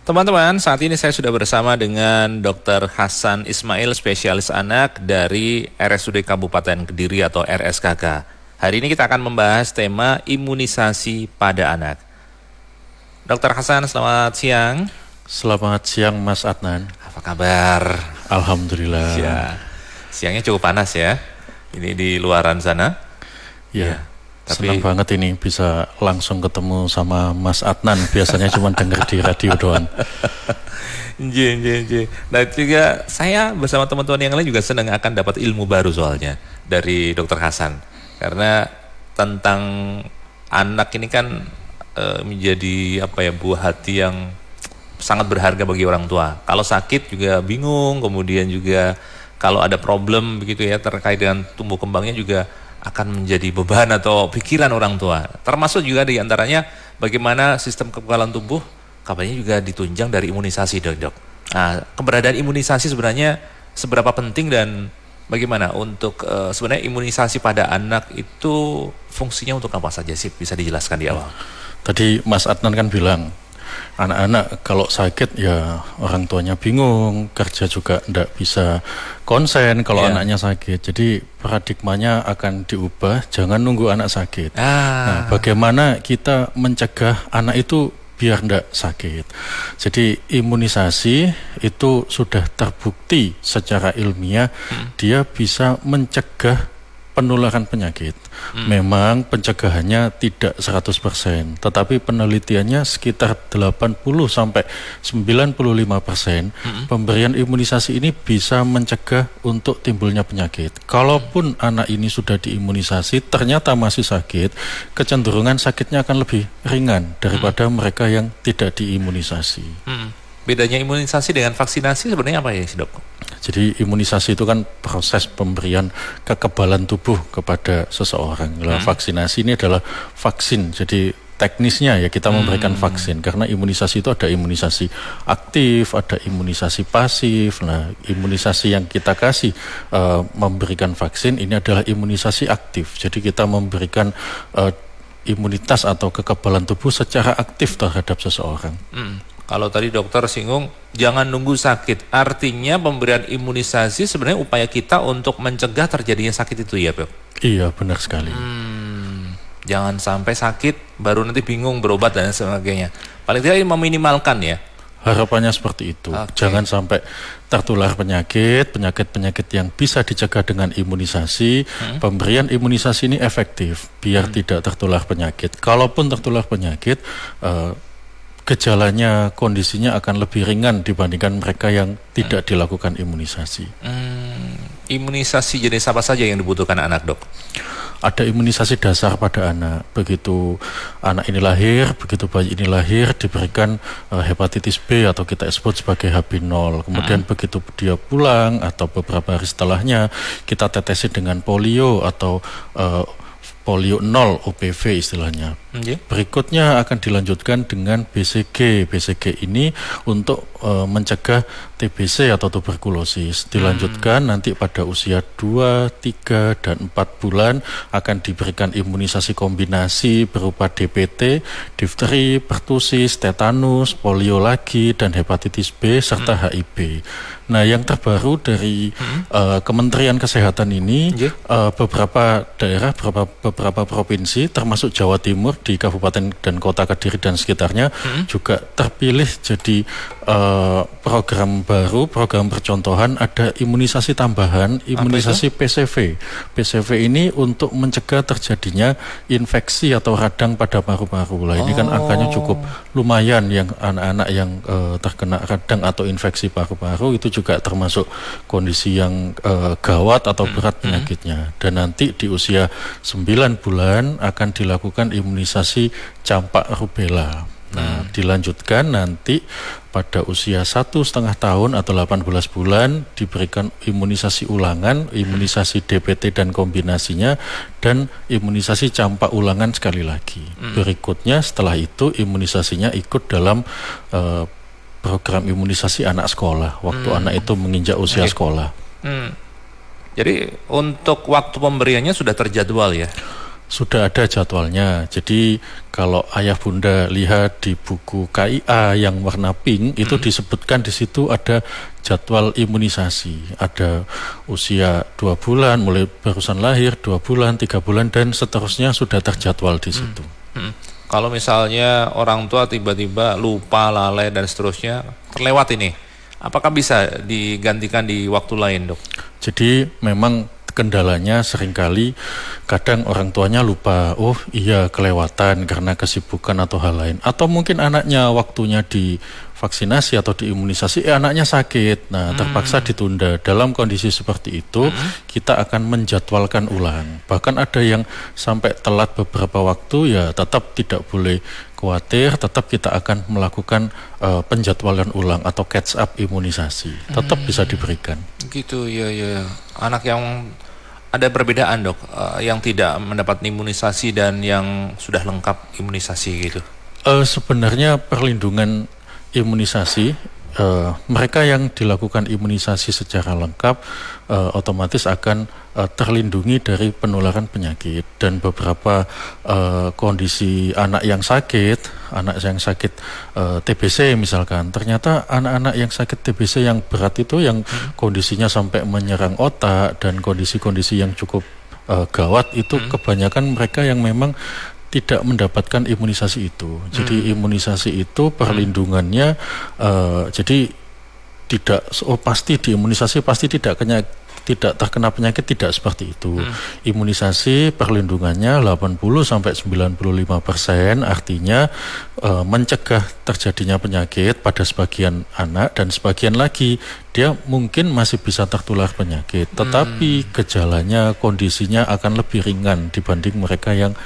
Teman-teman, saat ini saya sudah bersama dengan Dr. Hasan Ismail, spesialis anak dari RSUD Kabupaten Kediri atau RSKK. Hari ini kita akan membahas tema imunisasi pada anak. Dr. Hasan, selamat siang. Selamat siang Mas Adnan. Apa kabar? Alhamdulillah. Ya, siangnya cukup panas ya. Ini di luaran sana. Ya. Senang banget ini bisa langsung ketemu sama Mas Adnan. Biasanya cuma denger di radio doang. Nah juga saya bersama teman-teman yang lain juga senang akan dapat ilmu baru soalnya dari Dr. Hasan. Karena tentang anak ini kan menjadi buah hati yang sangat berharga bagi orang tua. Kalau sakit juga bingung, kemudian juga kalau ada problem begitu ya terkait dengan tumbuh kembangnya juga akan menjadi beban atau pikiran orang tua. Termasuk juga diantaranya bagaimana sistem kekebalan tubuh kabarnya juga ditunjang dari imunisasi, dok. Nah, keberadaan imunisasi sebenarnya seberapa penting dan bagaimana untuk sebenarnya imunisasi pada anak itu fungsinya untuk apa saja sih? Bisa dijelaskan di awal. Tadi Mas Adnan kan bilang anak-anak kalau sakit ya orang tuanya bingung, kerja juga tidak bisa konsen kalau anaknya sakit. Jadi paradigmanya akan diubah, jangan nunggu anak sakit. Nah, bagaimana kita mencegah anak itu biar tidak sakit. Jadi imunisasi itu sudah terbukti secara ilmiah, dia bisa mencegah penularan penyakit. Memang pencegahannya tidak 100%, tetapi penelitiannya sekitar 80-95%. Pemberian imunisasi ini bisa mencegah untuk timbulnya penyakit. Kalaupun anak ini sudah diimunisasi ternyata masih sakit, kecenderungan sakitnya akan lebih ringan daripada mereka yang tidak diimunisasi. Bedanya imunisasi dengan vaksinasi sebenarnya apa ya, dok? Jadi imunisasi itu kan proses pemberian kekebalan tubuh kepada seseorang. Vaksinasi ini adalah vaksin. Jadi teknisnya ya kita memberikan vaksin, karena imunisasi itu ada imunisasi aktif, ada imunisasi pasif. Nah, imunisasi yang kita kasih memberikan vaksin ini adalah imunisasi aktif. Jadi kita memberikan imunitas atau kekebalan tubuh secara aktif terhadap seseorang. Kalau tadi dokter singgung jangan nunggu sakit, artinya pemberian imunisasi sebenarnya upaya kita untuk mencegah terjadinya sakit itu ya, Pak? Iya, benar sekali. Jangan sampai sakit baru nanti bingung berobat dan sebagainya. Paling tidak meminimalkan ya. Harapannya seperti itu. Jangan sampai tertular penyakit yang bisa dicegah dengan imunisasi. Pemberian imunisasi ini efektif biar tidak tertular penyakit. Kalaupun tertular penyakit, gejalanya, kondisinya akan lebih ringan dibandingkan mereka yang tidak dilakukan imunisasi. Imunisasi jenis apa saja yang dibutuhkan anak, dok? Ada imunisasi dasar pada anak. Begitu anak ini lahir, begitu bayi ini lahir, diberikan hepatitis B atau kita sebut sebagai HB0. Kemudian begitu dia pulang atau beberapa hari setelahnya, kita tetesi dengan polio atau polio 0 OPV istilahnya. Berikutnya akan dilanjutkan dengan BCG. BCG ini untuk mencegah TBC atau tuberkulosis. Dilanjutkan nanti pada usia 2, 3, dan 4 bulan akan diberikan imunisasi kombinasi berupa DPT, difteri, pertusis, tetanus, polio lagi, dan hepatitis B serta HIV. Nah, yang terbaru dari Kementerian Kesehatan ini, beberapa daerah, beberapa provinsi termasuk Jawa Timur di Kabupaten dan Kota Kediri dan sekitarnya juga terpilih jadi program baru, program percontohan, ada imunisasi tambahan, imunisasi PCV. PCV ini untuk mencegah terjadinya infeksi atau radang pada paru-paru. Lah ini kan angkanya cukup lumayan, yang anak-anak yang terkena radang atau infeksi paru-paru itu juga termasuk kondisi yang gawat atau berat penyakitnya. Dan nanti di usia 9 bulan akan dilakukan imunisasi campak rubella. Nah, dilanjutkan nanti pada usia 1,5 tahun atau 18 bulan diberikan imunisasi ulangan, imunisasi DPT dan kombinasinya, dan imunisasi campak ulangan sekali lagi. Berikutnya setelah itu imunisasinya ikut dalam program imunisasi anak sekolah waktu anak itu menginjak usia sekolah. Jadi untuk waktu pemberiannya sudah terjadwal ya? Sudah ada jadwalnya. Jadi kalau ayah bunda lihat di buku KIA yang warna pink itu disebutkan di situ ada jadwal imunisasi. Ada usia 2 bulan, mulai barusan lahir 2 bulan, 3 bulan dan seterusnya sudah terjadwal di situ. Kalau misalnya orang tua tiba-tiba lupa, lalai dan seterusnya terlewat ini, apakah bisa digantikan di waktu lain, Dok? Jadi memang kendalanya seringkali kadang orang tuanya lupa, oh iya kelewatan karena kesibukan atau hal lain. Atau mungkin anaknya waktunya divaksinasi atau diimunisasi, anaknya sakit. Nah terpaksa ditunda. Dalam kondisi seperti itu kita akan menjadwalkan ulang. Bahkan ada yang sampai telat beberapa waktu, ya tetap tidak boleh khawatir, tetap kita akan melakukan penjadwalan ulang atau catch up imunisasi. Tetap bisa diberikan. Gitu, ya. Anak yang ada perbedaan, Dok, yang tidak mendapat imunisasi dan yang sudah lengkap imunisasi gitu. Sebenarnya perlindungan imunisasi, mereka yang dilakukan imunisasi secara lengkap otomatis akan terlindungi dari penularan penyakit. Dan beberapa kondisi anak yang sakit TBC misalkan, ternyata anak-anak yang sakit TBC yang berat itu yang kondisinya sampai menyerang otak dan kondisi-kondisi yang cukup gawat itu kebanyakan mereka yang memang tidak mendapatkan imunisasi itu. Jadi imunisasi itu perlindungannya jadi tidak pasti diimunisasi pasti tidak terkena penyakit, tidak seperti itu. Imunisasi perlindungannya 80-95%, artinya mencegah terjadinya penyakit pada sebagian anak dan sebagian lagi dia mungkin masih bisa tertular penyakit, tetapi gejalanya, kondisinya akan lebih ringan dibanding mereka yang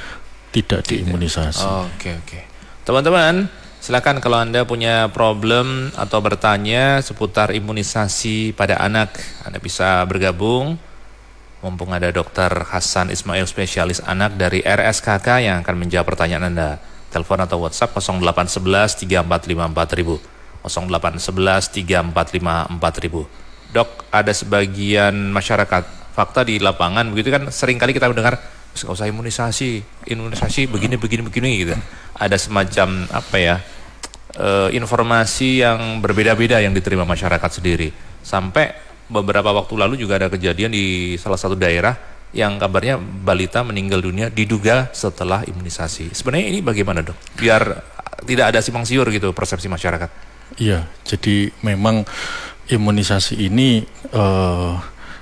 tidak diimunisasi. Oke. Teman-teman, silakan kalau Anda punya problem atau bertanya seputar imunisasi pada anak, Anda bisa bergabung. Mumpung ada Dr. Hasan Ismail, spesialis anak dari RSKK yang akan menjawab pertanyaan Anda. Telepon atau WhatsApp 0811 345 4000. 0811 345 4000. Dok, ada sebagian masyarakat fakta di lapangan begitu kan, seringkali kita mendengar nggak usah imunisasi begini gitu. Ada semacam informasi yang berbeda-beda yang diterima masyarakat sendiri. Sampai beberapa waktu lalu juga ada kejadian di salah satu daerah yang kabarnya balita meninggal dunia diduga setelah imunisasi. Sebenarnya ini bagaimana, Dok? Biar tidak ada simpang siur gitu persepsi masyarakat. Iya, jadi memang imunisasi ini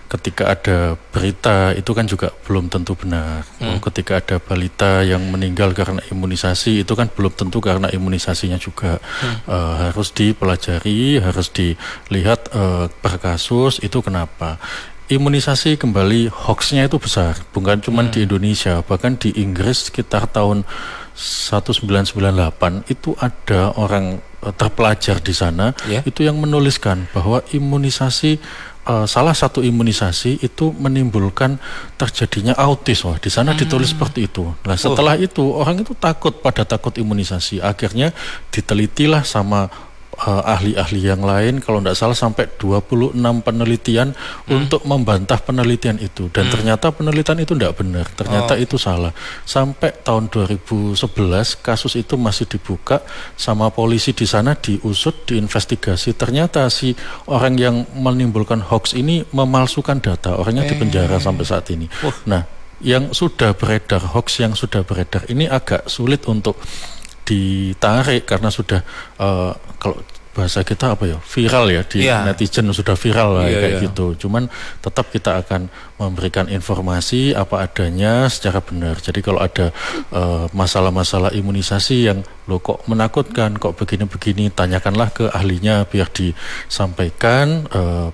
ketika ada berita itu kan juga belum tentu benar. Ketika ada balita yang meninggal karena imunisasi itu kan belum tentu karena imunisasinya juga. Harus dipelajari, harus dilihat per kasus itu kenapa. Imunisasi kembali hoaxnya itu besar, bukan cuma di Indonesia, bahkan di Inggris sekitar tahun 1998 itu ada orang terpelajar di sana itu yang menuliskan bahwa imunisasi salah satu imunisasi itu menimbulkan terjadinya autis. Wah, di sana ditulis seperti itu. Nah, setelah itu orang itu takut imunisasi. Akhirnya ditelitilah sama ahli-ahli yang lain, kalau tidak salah sampai 26 penelitian untuk membantah penelitian itu, dan ternyata penelitian itu tidak benar, ternyata itu salah. Sampai tahun 2011 kasus itu masih dibuka sama polisi di sana, diusut, diinvestigasi, ternyata si orang yang menimbulkan hoax ini memalsukan data, orangnya dipenjara sampai saat ini. Nah, yang sudah beredar, hoax yang sudah beredar ini agak sulit untuk ditarik karena sudah kalau bahasa kita viral ya di netizen, sudah viral lah gitu. Cuman tetap kita akan memberikan informasi apa adanya secara benar. Jadi kalau ada masalah-masalah imunisasi yang kok menakutkan, kok begini-begini, tanyakanlah ke ahlinya biar disampaikan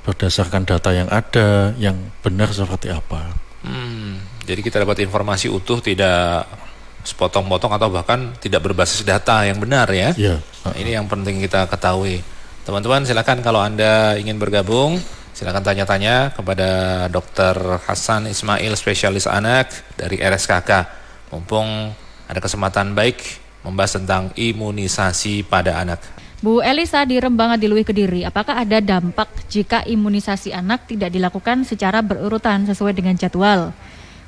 berdasarkan data yang ada yang benar seperti apa. Jadi kita dapat informasi utuh, tidak sepotong-potong atau bahkan tidak berbasis data yang benar ya. Nah, ini yang penting kita ketahui. Teman-teman, silakan kalau Anda ingin bergabung, silakan tanya-tanya kepada Dr. Hasan Ismail, spesialis anak dari RSKK. Mumpung ada kesempatan baik membahas tentang imunisasi pada anak. Bu Elisa di Rembang Adiluih Kediri, apakah ada dampak jika imunisasi anak tidak dilakukan secara berurutan sesuai dengan jadwal?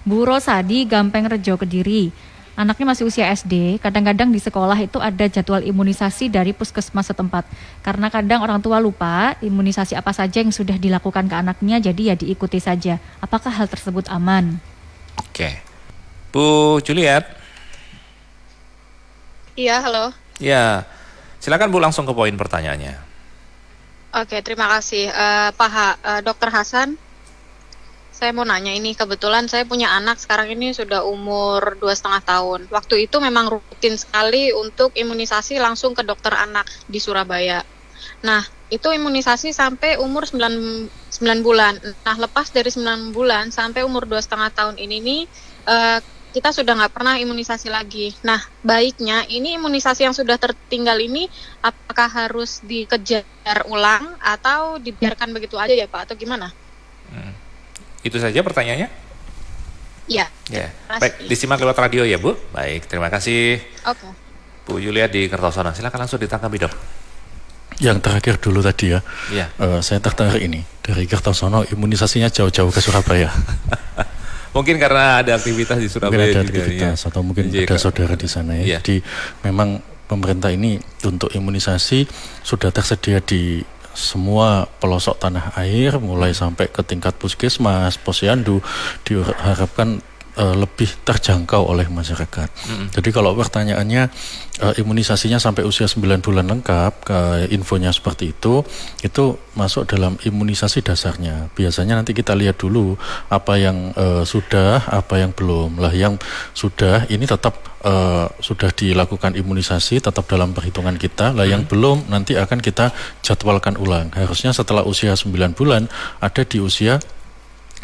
Bu Rosa di Gampeng Rejo, Kediri. Anaknya masih usia SD, kadang-kadang di sekolah itu ada jadwal imunisasi dari puskesmas setempat. Karena kadang orang tua lupa imunisasi apa saja yang sudah dilakukan ke anaknya, jadi ya diikuti saja. Apakah hal tersebut aman? Oke. Bu Juliet. Iya, halo. Ya, silakan Bu langsung ke poin pertanyaannya. Oke, terima kasih. Dokter Hasan, saya mau nanya ini, kebetulan saya punya anak sekarang ini sudah umur 2,5 tahun. Waktu itu memang rutin sekali untuk imunisasi langsung ke dokter anak di Surabaya. Nah, itu imunisasi sampai umur 9 bulan. Nah, lepas dari 9 bulan sampai umur 2,5 tahun ini nih, kita sudah nggak pernah imunisasi lagi. Nah, baiknya ini imunisasi yang sudah tertinggal ini apakah harus dikejar ulang atau dibiarkan begitu aja ya Pak, atau gimana? Itu saja pertanyaannya? Iya. Ya. Baik, disimak lewat radio ya Bu. Baik, terima kasih. Oke. Bu Juliet di Kertosono, silakan langsung ditanggapi Dok. Yang terakhir dulu tadi ya, Iya. Saya tertarik ini dari Kertosono, imunisasinya jauh-jauh ke Surabaya. Mungkin karena ada aktivitas di Surabaya Mungkin ada juga, aktivitas ya. atau mungkin Jadi, ada saudara di sana ya. Iya. Jadi memang pemerintah ini untuk imunisasi sudah tersedia di semua pelosok tanah air, mulai sampai ke tingkat puskesmas, posyandu, diharapkan lebih terjangkau oleh masyarakat. Jadi kalau pertanyaannya imunisasinya sampai usia 9 bulan lengkap, infonya seperti itu masuk dalam imunisasi dasarnya. Biasanya nanti kita lihat dulu apa yang sudah, apa yang belum. Lah yang sudah ini tetap sudah dilakukan imunisasi, tetap dalam perhitungan kita. Lah yang belum nanti akan kita jadwalkan ulang. Harusnya setelah usia 9 bulan ada di usia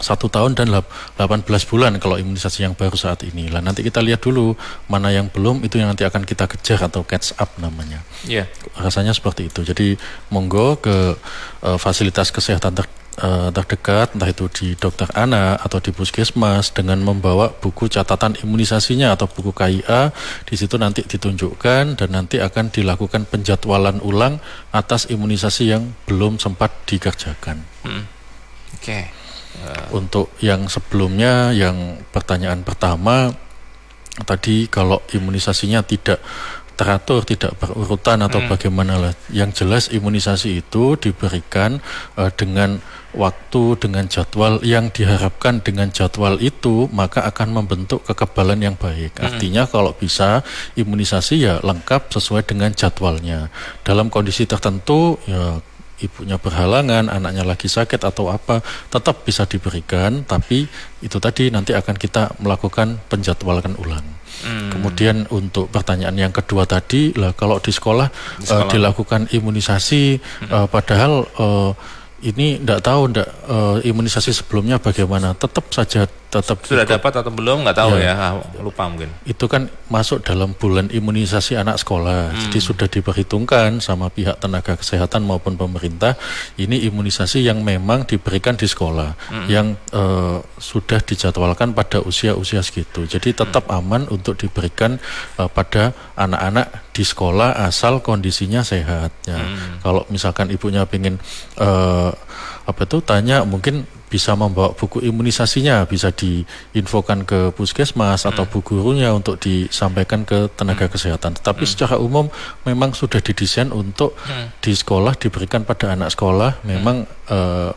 1 tahun dan 18 bulan kalau imunisasi yang baru saat ini. Lah nanti kita lihat dulu mana yang belum, itu yang nanti akan kita kejar atau catch up namanya. Iya. Rasanya seperti itu. Jadi monggo ke fasilitas kesehatan terdekat, entah itu di dokter anak atau di puskesmas, dengan membawa buku catatan imunisasinya atau buku KIA. Di situ nanti ditunjukkan dan nanti akan dilakukan penjadwalan ulang atas imunisasi yang belum sempat dikerjakan. Oke. Untuk yang sebelumnya, yang pertanyaan pertama tadi, kalau imunisasinya tidak teratur, tidak berurutan atau bagaimana lah. Yang jelas imunisasi itu diberikan dengan waktu, dengan jadwal yang diharapkan. Dengan jadwal itu maka akan membentuk kekebalan yang baik. Artinya kalau bisa imunisasi ya lengkap sesuai dengan jadwalnya. Dalam kondisi tertentu ya ibunya berhalangan, anaknya lagi sakit atau apa, tetap bisa diberikan, tapi itu tadi nanti akan kita melakukan penjadwalan ulang. Kemudian untuk pertanyaan yang kedua tadi, lah kalau di sekolah, dilakukan imunisasi, padahal ini tidak tahu imunisasi sebelumnya bagaimana, tetap saja sudah ikut. dapat atau belum nggak tahu ya, lupa mungkin. Itu kan masuk dalam bulan imunisasi anak sekolah, jadi sudah diperhitungkan sama pihak tenaga kesehatan maupun pemerintah. Ini imunisasi yang memang diberikan di sekolah, yang sudah dijadwalkan pada usia-usia segitu. Jadi tetap aman untuk diberikan pada anak-anak di sekolah asal kondisinya sehat. Ya. Kalau misalkan ibunya pengen tanya, mungkin bisa membawa buku imunisasinya, bisa diinfokan ke puskesmas atau bu gurunya untuk disampaikan ke tenaga kesehatan. Tetapi secara umum memang sudah didesain untuk di sekolah diberikan pada anak sekolah. Memang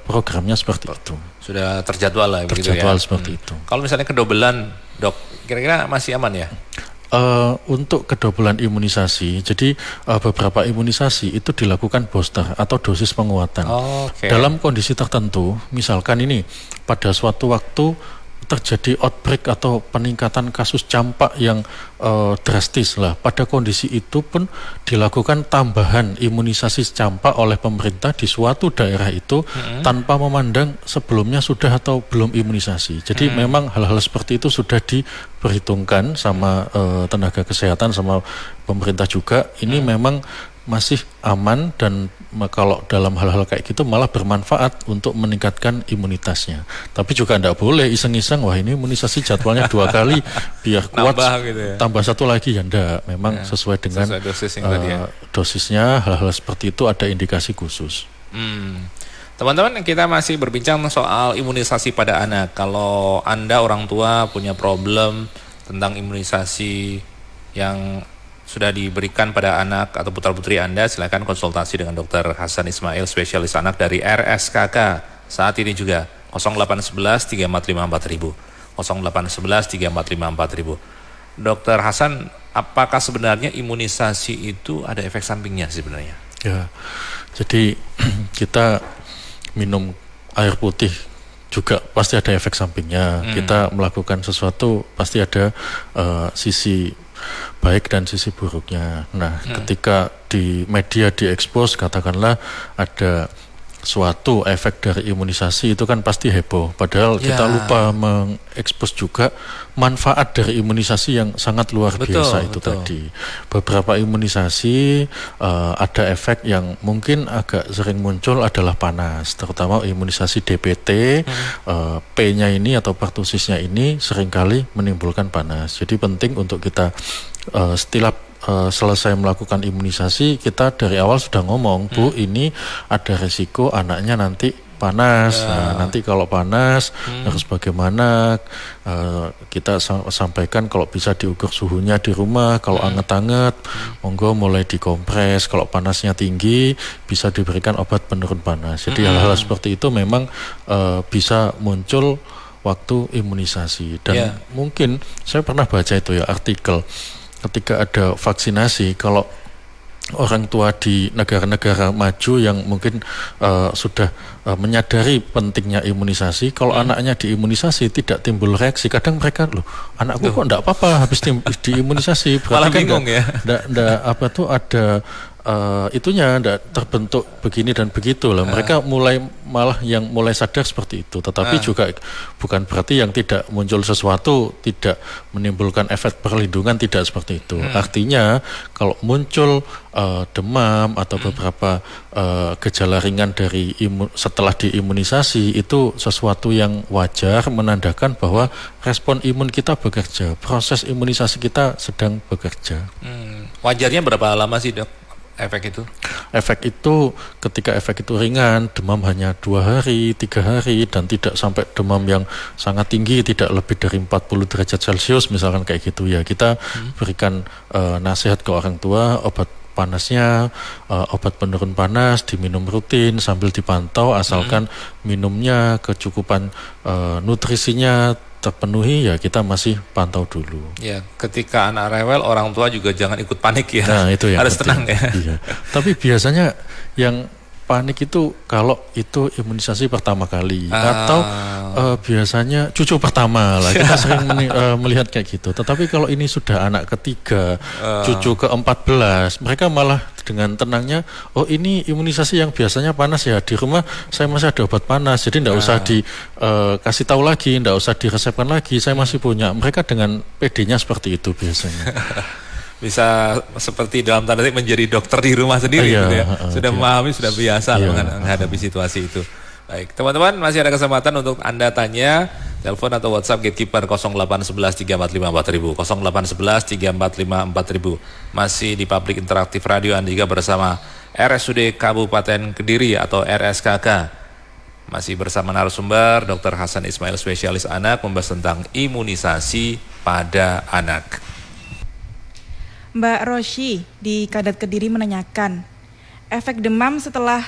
programnya seperti itu. Sudah terjadwal lah begitu ya. Terjadwal seperti itu. Kalau misalnya kedobelan, Dok, kira-kira masih aman ya? Untuk kedobelan imunisasi, jadi beberapa imunisasi itu dilakukan booster atau dosis penguatan. Dalam kondisi tertentu, misalkan ini pada suatu waktu terjadi outbreak atau peningkatan kasus campak yang drastis lah. Pada kondisi itu pun dilakukan tambahan imunisasi campak oleh pemerintah di suatu daerah itu tanpa memandang sebelumnya sudah atau belum imunisasi. Jadi memang hal-hal seperti itu sudah diperhitungkan sama tenaga kesehatan, sama pemerintah juga. Ini memang masih aman, dan kalau dalam hal-hal kayak gitu malah bermanfaat untuk meningkatkan imunitasnya. Tapi juga tidak boleh iseng-iseng, wah ini imunisasi jadwalnya 2 kali biar kuat, gitu ya. Tambah 1 lagi ya enggak. Memang sesuai dengan dosis yang tadi ya. Dosisnya, hal-hal seperti itu ada indikasi khusus. Teman-teman, kita masih berbincang soal imunisasi pada anak. Kalau Anda orang tua punya problem tentang imunisasi yang sudah diberikan pada anak atau putra-putri Anda, silakan konsultasi dengan Dr. Hasan Ismail, spesialis anak dari RSKK. Saat ini juga 0811 345 4000. 0811 345 4000. Dr. Hasan, apakah sebenarnya imunisasi itu ada efek sampingnya sebenarnya? Ya, jadi kita minum air putih juga pasti ada efek sampingnya. Kita melakukan sesuatu pasti ada sisi baik dan sisi buruknya. Nah, ketika di media diekspos, katakanlah ada suatu efek dari imunisasi, itu kan pasti heboh. Padahal kita lupa mengekspos juga manfaat dari imunisasi yang sangat luar biasa itu tadi. Beberapa imunisasi ada efek yang mungkin agak sering muncul adalah panas, terutama imunisasi DPT. P-nya ini atau pertusisnya ini seringkali menimbulkan panas. Jadi penting untuk kita setelah selesai melakukan imunisasi, kita dari awal sudah ngomong, Bu, ini ada resiko anaknya nanti panas. Nah, nanti kalau panas harus bagaimana, kita sampaikan kalau bisa diukur suhunya di rumah. Kalau anget-anget monggo mulai dikompres. Kalau panasnya tinggi bisa diberikan obat penurun panas. Jadi hal-hal seperti itu memang bisa muncul waktu imunisasi. Dan mungkin saya pernah baca itu ya, artikel ketika ada vaksinasi, kalau orang tua di negara-negara maju yang mungkin sudah menyadari pentingnya imunisasi, kalau anaknya diimunisasi tidak timbul reaksi, kadang mereka, loh anakku kok enggak apa-apa habis diimunisasi, berarti malah kan bingung ya. Enggak apa tuh ada itunya enggak terbentuk begini dan begitu lah. Mereka malah yang mulai sadar seperti itu. Tetapi juga bukan berarti yang tidak muncul sesuatu tidak menimbulkan efek perlindungan, tidak seperti itu. Artinya kalau muncul demam atau beberapa gejala ringan dari setelah diimunisasi, itu sesuatu yang wajar, menandakan bahwa respon imun kita bekerja, proses imunisasi kita sedang bekerja. Wajarnya berapa lama sih, Dok, efek itu? Efek itu ketika efek itu ringan, demam hanya 2 hari, 3 hari, dan tidak sampai demam yang sangat tinggi, tidak lebih dari 40 derajat Celcius misalkan kayak gitu ya, kita berikan nasihat ke orang tua, obat panasnya, obat penurun panas diminum rutin sambil dipantau, asalkan minumnya kecukupan nutrisinya terpenuhi, ya kita masih pantau dulu. Ya, ketika anak rewel, orang tua juga jangan ikut panik ya. Nah, itu yang harus tenang ya. Iya. Tapi biasanya yang panik itu kalau itu imunisasi pertama kali atau biasanya cucu pertama lah, kita sering melihat kayak gitu. Tetapi kalau ini sudah anak ketiga, cucu ke-14, mereka malah dengan tenangnya, oh ini imunisasi yang biasanya panas ya, di rumah saya masih ada obat panas, jadi tidak usah dikasih tahu lagi, tidak usah diresepkan lagi, saya masih punya. Mereka dengan PD-nya seperti itu biasanya. Bisa seperti dalam tanda petik menjadi dokter di rumah sendiri gitu ya. Sudah memahami, sudah biasa menghadapi situasi itu. Baik, teman-teman, masih ada kesempatan untuk Anda tanya, telepon atau WhatsApp Gatekeeper 0811 345 4000, 0811 345 4000. Masih di Public Interaktif Radio, Anda juga bersama RSUD Kabupaten Kediri atau RSKK. Masih bersama narasumber Dr. Hasan Ismail, spesialis anak, membahas tentang imunisasi pada anak. Mbak Roshi di Kadat Kediri menanyakan, efek demam setelah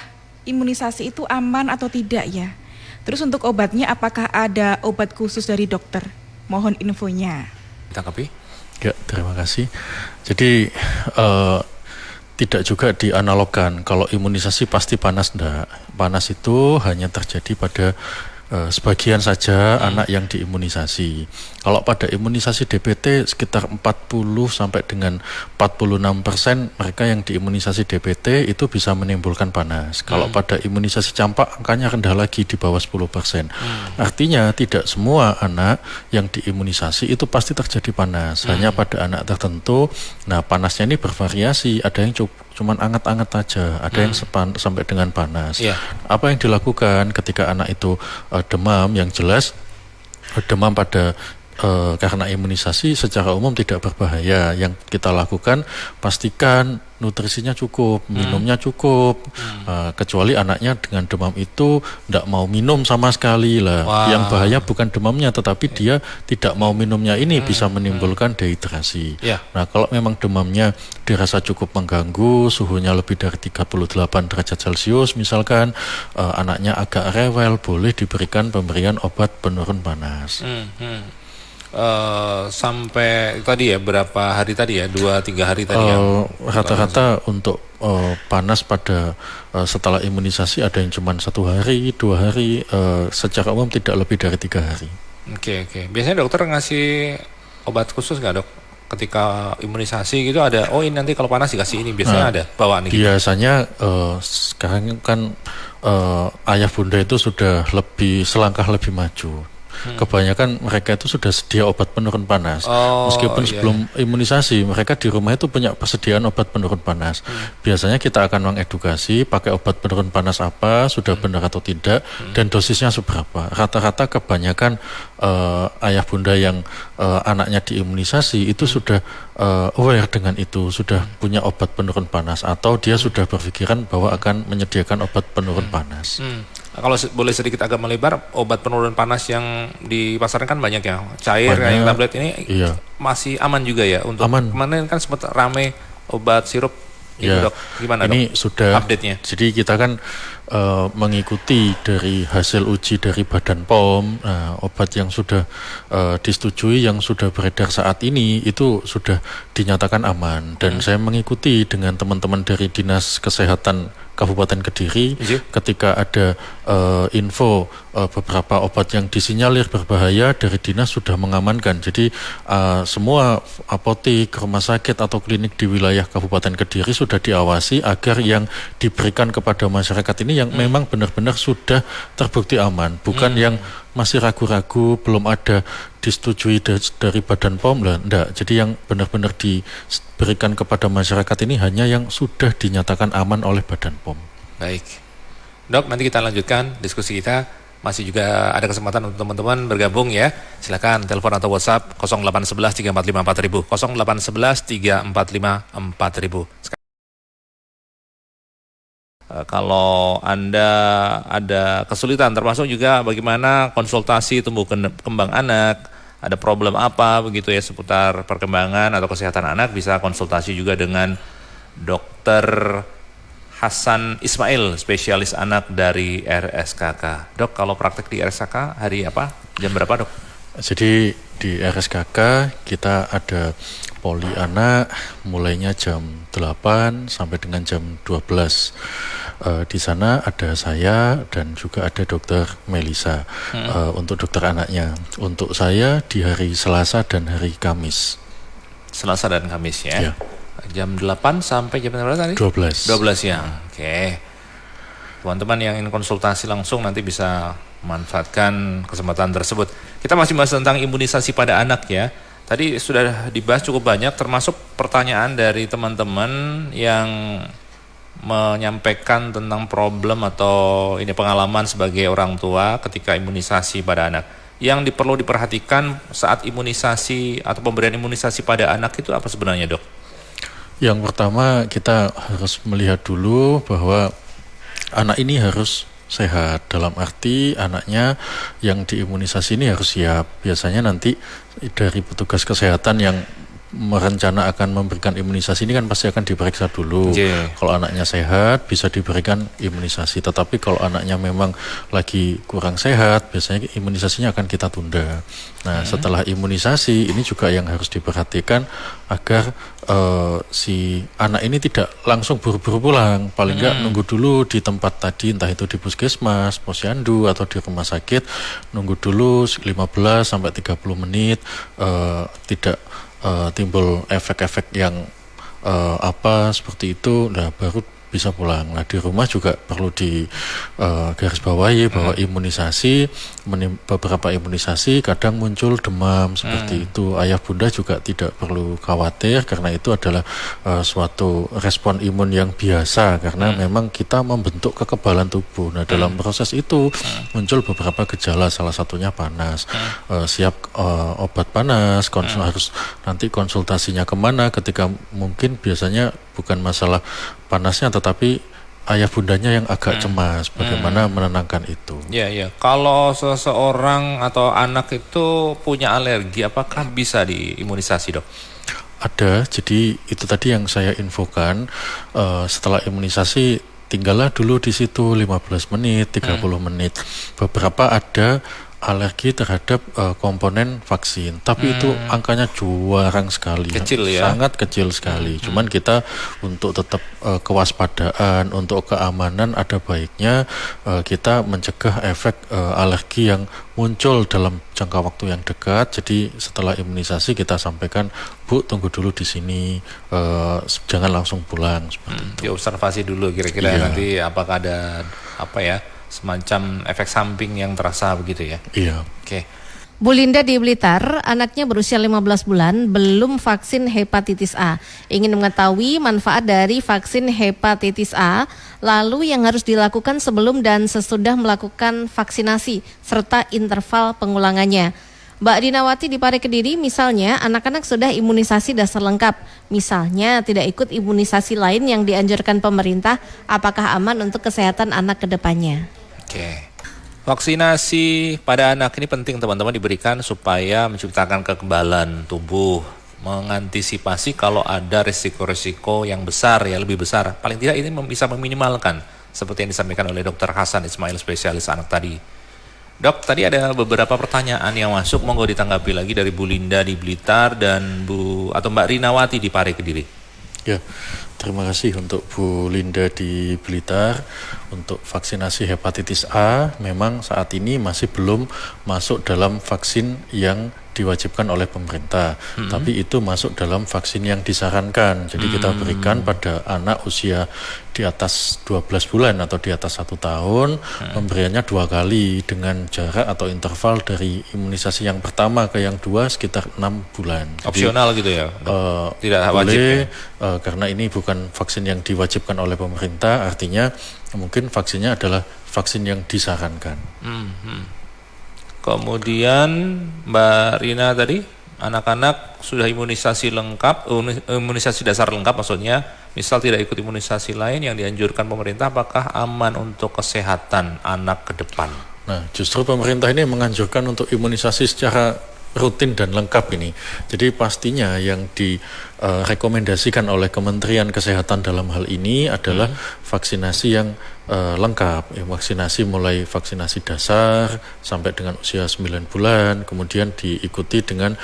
imunisasi itu aman atau tidak ya? Terus untuk obatnya apakah ada obat khusus dari dokter? Mohon infonya. Tanggapi? Ya, terima kasih. Jadi tidak juga dianalogkan kalau imunisasi pasti panas, enggak. Panas itu hanya terjadi pada sebagian saja anak yang diimunisasi. Kalau pada imunisasi DPT sekitar 40 sampai dengan 46% mereka yang diimunisasi DPT itu bisa menimbulkan panas. Kalau pada imunisasi campak angkanya rendah lagi, di bawah 10%. Artinya tidak semua anak yang diimunisasi itu pasti terjadi panas. Hanya pada anak tertentu. Nah, panasnya ini bervariasi. Ada yang cuman anget-anget aja, ada yang sampai dengan panas. Apa yang dilakukan ketika anak itu demam, yang jelas demam pada karena imunisasi secara umum tidak berbahaya. Yang kita lakukan pastikan nutrisinya cukup, minumnya cukup. Kecuali anaknya dengan demam itu tidak mau minum sama sekali lah. Wah. Yang bahaya bukan demamnya, tetapi dia tidak mau minumnya ini bisa menimbulkan dehidrasi. Ya. Nah, kalau memang demamnya dirasa cukup mengganggu, suhunya lebih dari 38 derajat Celcius misalkan, anaknya agak rewel, boleh diberikan pemberian obat penurun panas. Sampai tadi ya, berapa hari tadi ya, 2-3 hari tadi ya? Rata-rata untuk panas pada setelah imunisasi ada yang cuma 1 hari, 2 hari, secara umum tidak lebih dari 3 hari. Oke. Biasanya dokter ngasih obat khusus nggak, dok? Ketika imunisasi gitu ada, oh ini nanti kalau panas dikasih ini, biasanya ada bawaan gitu. Biasanya sekarang kan ayah bunda itu sudah selangkah lebih maju. Kebanyakan mereka itu sudah sedia obat penurun panas. Meskipun sebelum imunisasi mereka di rumah itu punya persediaan obat penurun panas. Biasanya kita akan mengedukasi pakai obat penurun panas apa, sudah benar atau tidak, dan dosisnya seberapa. Rata-rata kebanyakan ayah bunda yang anaknya diimunisasi itu sudah aware dengan itu, sudah punya obat penurun panas, atau dia sudah berpikiran bahwa akan menyediakan obat penurun panas. Kalau boleh sedikit agak melebar, obat penurun panas yang di pasaran kan banyak ya, cair, yang tablet ini masih aman juga ya untuk aman. Kemarin kan sempat rame obat sirup. Ya, dok, gimana ini dok? sudah Update-nya. Jadi kita kan mengikuti dari hasil uji dari Badan POM, obat yang sudah disetujui, yang sudah beredar saat ini itu sudah dinyatakan aman. Dan saya mengikuti dengan teman-teman dari Dinas Kesehatan Kabupaten Kediri ketika ada info beberapa obat yang disinyalir berbahaya, dari dinas sudah mengamankan. Jadi semua apotek, rumah sakit atau klinik di wilayah Kabupaten Kediri sudah diawasi agar yang diberikan kepada masyarakat ini yang memang benar-benar sudah terbukti aman, bukan yang masih ragu-ragu, belum ada disetujui dari Badan POM lah, enggak. Jadi yang benar-benar diberikan kepada masyarakat ini hanya yang sudah dinyatakan aman oleh Badan POM. Baik, dok, nanti kita lanjutkan diskusi kita. Masih juga ada kesempatan untuk teman-teman bergabung ya. Silakan telepon atau WhatsApp 0811 345 4000, 0811 345 4000. Kalau Anda ada kesulitan, termasuk juga bagaimana konsultasi tumbuh kembang anak, ada problem apa begitu ya seputar perkembangan atau kesehatan anak, bisa konsultasi juga dengan Dr. Hasan Ismail, spesialis anak dari RSKK. Dok, kalau praktek di RSKK hari apa? Jam berapa, dok? Jadi di RSKK kita ada poli anak mulainya jam 8 sampai dengan jam 12. Di sana ada saya dan juga ada dokter Melisa untuk dokter anaknya. Untuk saya di hari Selasa dan hari Kamis. Selasa dan Kamis ya. Ya. Jam 8 sampai jam berapa tadi? 12. 12 siang. Oke. Teman-teman yang ingin konsultasi langsung nanti bisa manfaatkan kesempatan tersebut. Kita masih bahas tentang imunisasi pada anak ya. Tadi sudah dibahas cukup banyak, termasuk pertanyaan dari teman-teman yang menyampaikan tentang problem atau ini pengalaman sebagai orang tua ketika imunisasi pada anak. Yang perlu diperhatikan saat imunisasi atau pemberian imunisasi pada anak itu apa sebenarnya, dok? Yang pertama kita harus melihat dulu bahwa anak ini harus sehat, dalam arti anaknya yang diimunisasi ini harus siap. Biasanya nanti dari petugas kesehatan yang merencana akan memberikan imunisasi ini kan pasti akan diperiksa dulu. Kalau anaknya sehat bisa diberikan imunisasi, tetapi kalau anaknya memang lagi kurang sehat biasanya imunisasinya akan kita tunda. Nah setelah imunisasi ini juga yang harus diperhatikan agar si anak ini tidak langsung buru-buru pulang, paling enggak nunggu dulu di tempat tadi, entah itu di puskesmas, posyandu atau di rumah sakit, nunggu dulu 15 sampai 30 menit tidak timbul efek-efek yang seperti itu, nah baru bisa pulang. Nah di rumah juga perlu di garis bawahi bahwa imunisasi, beberapa imunisasi kadang muncul demam seperti itu. Ayah bunda juga tidak perlu khawatir karena itu adalah suatu respon imun yang biasa karena memang kita membentuk kekebalan tubuh. Nah dalam proses itu muncul beberapa gejala, salah satunya panas. Siap obat panas, harus nanti konsultasinya kemana ketika mungkin biasanya bukan masalah panasnya tetapi ayah bundanya yang agak cemas, bagaimana menenangkan itu. Ya. Kalau seseorang atau anak itu punya alergi, apakah bisa diimunisasi, Dok? Ada, jadi itu tadi yang saya infokan, setelah imunisasi tinggallah dulu di situ 15 menit, 30 menit. Beberapa ada alergi terhadap komponen vaksin, tapi itu angkanya jarang sekali, kecil ya, sangat kecil sekali. Cuman kita untuk tetap kewaspadaan, untuk keamanan ada baiknya kita mencegah efek alergi yang muncul dalam jangka waktu yang dekat. Jadi setelah imunisasi kita sampaikan, Bu tunggu dulu di sini, jangan langsung pulang seperti itu. Diobservasi dulu kira-kira nanti apakah ada semacam efek samping yang terasa begitu ya. Iya. Oke. Bu Linda di Blitar, anaknya berusia 15 bulan, belum vaksin hepatitis A. Ingin mengetahui manfaat dari vaksin hepatitis A, lalu yang harus dilakukan sebelum dan sesudah melakukan vaksinasi, serta interval pengulangannya. Mbak Dinawati di Pare Kediri, misalnya anak-anak sudah imunisasi dasar lengkap, misalnya tidak ikut imunisasi lain yang dianjurkan pemerintah, apakah aman untuk kesehatan anak ke depannya? Oke. Vaksinasi pada anak ini penting teman-teman diberikan supaya menciptakan kekebalan tubuh, mengantisipasi kalau ada risiko-risiko yang besar, ya lebih besar. Paling tidak ini bisa meminimalkan seperti yang disampaikan oleh Dr. Hasan Ismail, spesialis anak tadi. Dok, tadi ada beberapa pertanyaan yang masuk, monggo ditanggapi lagi dari Bu Linda di Blitar dan Mbak Rinawati di Pare Kediri. Ya, terima kasih untuk Bu Linda di Blitar. Untuk vaksinasi hepatitis A memang saat ini masih belum masuk dalam vaksin yang diwajibkan oleh pemerintah, tapi itu masuk dalam vaksin yang disarankan. Jadi kita berikan pada anak usia di atas 12 bulan atau di atas 1 tahun, pemberiannya 2 kali dengan jarak atau interval dari imunisasi yang pertama ke yang 2 sekitar 6 bulan. Opsional gitu ya? Tidak wajib boleh, ya? Karena ini bukan vaksin yang diwajibkan oleh pemerintah, artinya mungkin vaksinnya adalah vaksin yang disarankan. Kemudian Mbak Rina tadi, anak-anak sudah imunisasi lengkap, imunisasi dasar lengkap maksudnya, misal tidak ikut imunisasi lain yang dianjurkan pemerintah, apakah aman untuk kesehatan anak ke depan? Nah, justru pemerintah ini menganjurkan untuk imunisasi secara rutin dan lengkap ini. Jadi pastinya yang direkomendasikan oleh Kementerian Kesehatan dalam hal ini adalah vaksinasi yang lengkap. Vaksinasi mulai vaksinasi dasar sampai dengan usia 9 bulan, kemudian diikuti dengan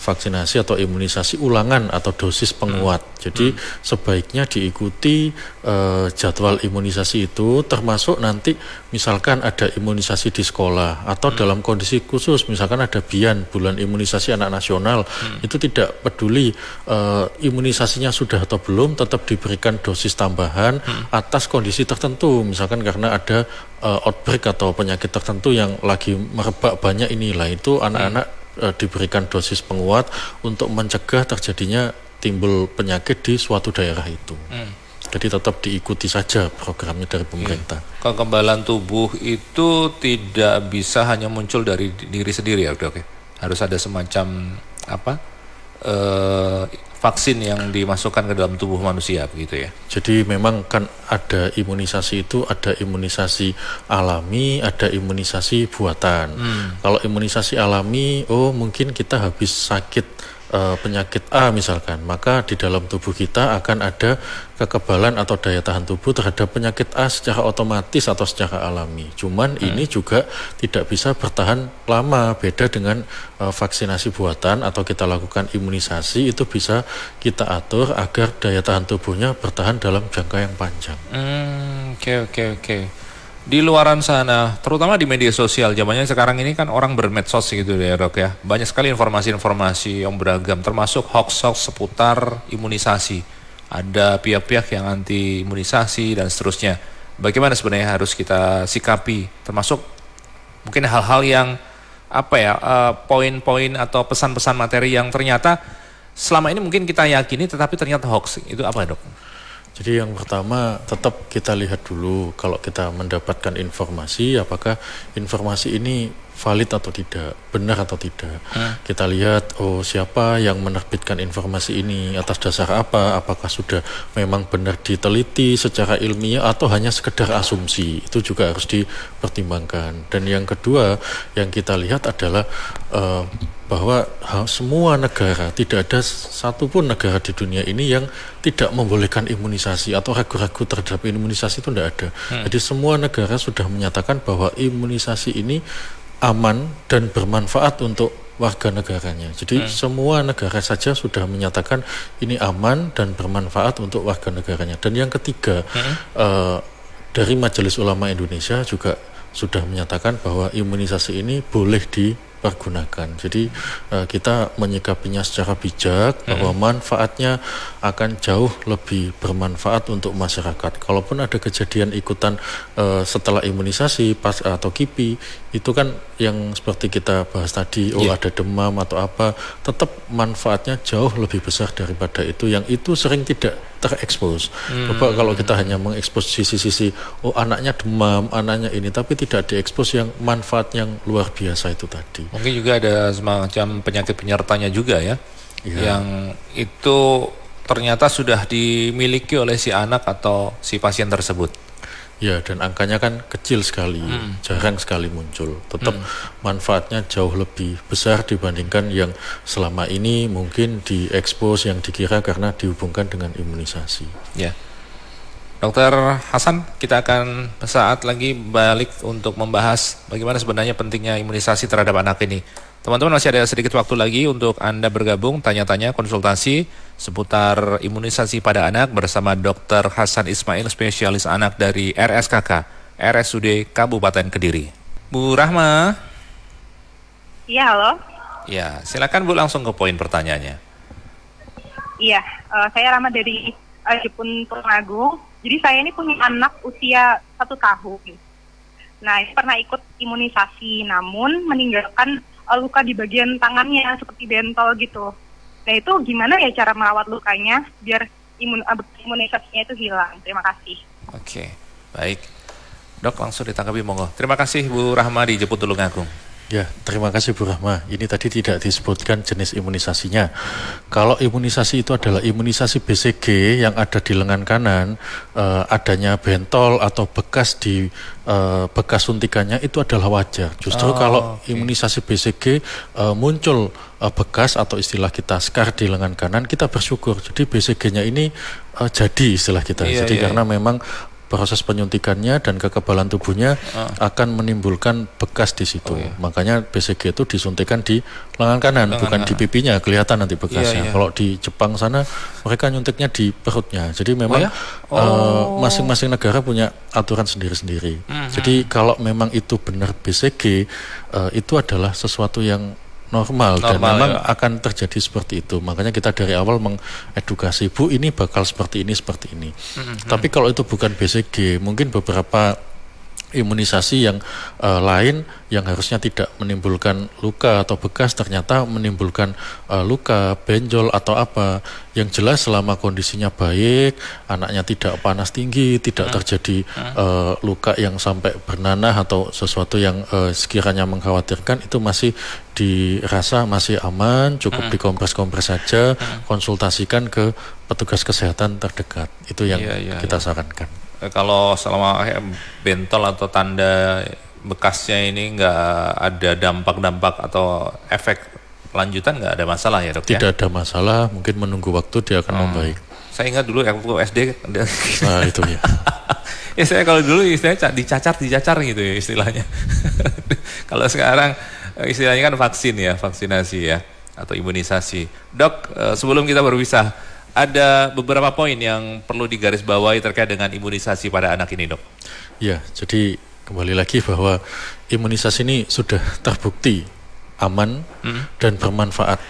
vaksinasi atau imunisasi ulangan atau dosis penguat. Jadi sebaiknya diikuti jadwal imunisasi itu, termasuk nanti misalkan ada imunisasi di sekolah atau dalam kondisi khusus, misalkan ada BIAN, bulan imunisasi anak nasional, itu tidak peduli imunisasinya sudah atau belum, tetap diberikan dosis tambahan atas kondisi tertentu, misalkan karena ada outbreak atau penyakit tertentu yang lagi merebak banyak inilah, itu anak-anak diberikan dosis penguat untuk mencegah terjadinya timbul penyakit di suatu daerah itu. Jadi tetap diikuti saja programnya dari pemerintah. Kekebalan tubuh itu tidak bisa hanya muncul dari diri sendiri ya, Dok. Harus ada semacam vaksin yang dimasukkan ke dalam tubuh manusia begitu ya. Jadi memang kan ada imunisasi itu, ada imunisasi alami, ada imunisasi buatan. Kalau imunisasi alami, mungkin kita habis sakit penyakit A misalkan, maka di dalam tubuh kita akan ada kekebalan atau daya tahan tubuh terhadap penyakit A secara otomatis atau secara alami. Cuman ini juga tidak bisa bertahan lama, beda dengan vaksinasi buatan atau kita lakukan imunisasi, itu bisa kita atur agar daya tahan tubuhnya bertahan dalam jangka yang panjang. Oke. Di luaran sana, terutama di media sosial, zamannya sekarang ini kan orang bermedsos gitu ya, Dok ya. Banyak sekali informasi-informasi yang beragam, termasuk hoax-hoax seputar imunisasi. ada pihak-pihak yang anti imunisasi dan seterusnya. Bagaimana sebenarnya harus kita sikapi, termasuk mungkin hal-hal yang poin-poin atau pesan-pesan materi yang ternyata selama ini mungkin kita yakini tetapi ternyata hoax. Itu apa, Dok? Jadi yang pertama tetap kita lihat dulu kalau kita mendapatkan informasi, apakah informasi ini valid atau tidak, benar atau tidak. Kita lihat siapa yang menerbitkan informasi ini, atas dasar apa, apakah sudah memang benar diteliti secara ilmiah atau hanya sekedar asumsi. Itu juga harus dipertimbangkan. Dan yang kedua yang kita lihat adalah bahwa semua negara, tidak ada satupun negara di dunia ini yang tidak membolehkan imunisasi atau ragu-ragu terhadap imunisasi, itu tidak ada. Jadi semua negara sudah menyatakan bahwa imunisasi ini aman dan bermanfaat untuk warga negaranya. Jadi semua negara saja sudah menyatakan ini aman dan bermanfaat untuk warga negaranya. Dan yang ketiga, dari Majelis Ulama Indonesia juga sudah menyatakan bahwa imunisasi ini boleh dipergunakan. Jadi kita menyikapinya secara bijak bahwa manfaatnya akan jauh lebih bermanfaat untuk masyarakat. Kalaupun ada kejadian ikutan setelah imunisasi pas atau KIPI, itu kan yang seperti kita bahas tadi, ada demam atau apa, tetap manfaatnya jauh lebih besar daripada itu yang itu sering tidak terekspos. Coba kalau kita hanya mengekspos sisi-sisi anaknya demam, anaknya ini, tapi tidak diekspos yang manfaat yang luar biasa itu tadi. Mungkin juga ada semacam penyakit penyertanya juga ya, yang itu ternyata sudah dimiliki oleh si anak atau si pasien tersebut. Ya, dan angkanya kan kecil sekali, jarang sekali muncul. Tetap manfaatnya jauh lebih besar dibandingkan yang selama ini mungkin diekspos yang dikira karena dihubungkan dengan imunisasi. Ya, Dokter Hasan, kita akan saat lagi balik untuk membahas bagaimana sebenarnya pentingnya imunisasi terhadap anak ini. Teman-teman, masih ada sedikit waktu lagi untuk Anda bergabung, tanya-tanya, konsultasi seputar imunisasi pada anak bersama Dr. Hasan Ismail, spesialis anak dari RSKK, RSUD Kabupaten Kediri. Bu Rahma. Iya, halo. Ya, silakan Bu, langsung ke poin pertanyaannya. Iya, saya Rahma dari Jepun Tulungagung. Jadi saya ini punya anak usia 1 tahun. Nah, ini pernah ikut imunisasi, namun meninggalkan luka di bagian tangannya seperti bentol gitu. Nah, itu gimana ya cara merawat lukanya biar imunisasinya itu hilang? Terima kasih. Oke, baik. Dok, langsung ditanggapi monggo. Terima kasih Bu Rahma di Jepun Tulungagung. Ya, terima kasih Bu Rahma. Ini tadi tidak disebutkan jenis imunisasinya. Kalau imunisasi itu adalah imunisasi BCG yang ada di lengan kanan, adanya bentol atau bekas di bekas suntikannya itu adalah wajar. Justru kalau imunisasi BCG muncul bekas atau istilah kita scar di lengan kanan, kita bersyukur. Jadi BCG-nya ini jadi istilah kita. Karena memang proses penyuntikannya dan kekebalan tubuhnya akan menimbulkan bekas di situ. Makanya BCG itu disuntikan di lengan kanan, bukan di pipinya, kelihatan nanti bekasnya. Kalau di Jepang sana mereka nyuntiknya di perutnya. Jadi memang masing-masing negara punya aturan sendiri-sendiri. Jadi kalau memang itu benar BCG, itu adalah sesuatu yang normal dan memang akan terjadi seperti itu. Makanya kita dari awal mengedukasi, Bu, ini bakal seperti ini, seperti ini. Tapi kalau itu bukan BCG, mungkin beberapa imunisasi yang lain yang harusnya tidak menimbulkan luka atau bekas ternyata menimbulkan luka, benjol atau apa. Yang jelas selama kondisinya baik, anaknya tidak panas tinggi, tidak terjadi luka yang sampai bernanah atau sesuatu yang sekiranya mengkhawatirkan, itu masih dirasa masih aman, cukup dikompres-kompres saja, konsultasikan ke petugas kesehatan terdekat. Itu yang kita sarankan. Kalau selama bentol atau tanda bekasnya ini nggak ada dampak-dampak atau efek lanjutan, nggak ada masalah ya, Dok? Tidak ada masalah, mungkin menunggu waktu dia akan membaik. Saya ingat dulu waktu SD. Nah, itu ya. Ya saya kalau dulu istilahnya dicacar gitu ya istilahnya. Kalau sekarang istilahnya kan vaksin ya, vaksinasi ya, atau imunisasi. Dok, sebelum kita berpisah, ada beberapa poin yang perlu digarisbawahi terkait dengan imunisasi pada anak ini, Dok. Ya, jadi kembali lagi bahwa imunisasi ini sudah terbukti aman dan bermanfaat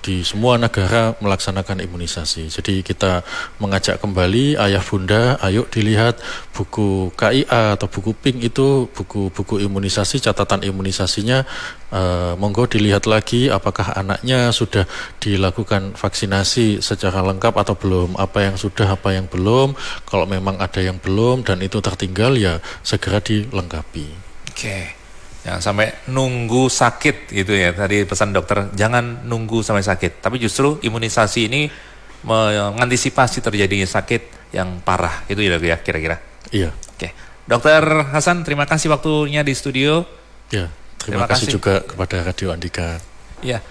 di semua negara melaksanakan imunisasi. Jadi kita mengajak kembali ayah bunda, ayo dilihat buku KIA atau buku PINK itu buku-buku imunisasi, catatan imunisasinya, monggo dilihat lagi apakah anaknya sudah dilakukan vaksinasi secara lengkap atau belum, apa yang sudah, apa yang belum. Kalau memang ada yang belum dan itu tertinggal ya segera dilengkapi. Oke. Jangan sampai nunggu sakit gitu ya. Tadi pesan dokter, jangan nunggu sampai sakit. Tapi justru imunisasi ini mengantisipasi terjadinya sakit yang parah. Itu ya dok ya kira-kira. Iya. Oke. Dokter Hasan, terima kasih waktunya di studio. Ya, terima kasih juga kepada Radio Andika. Ya.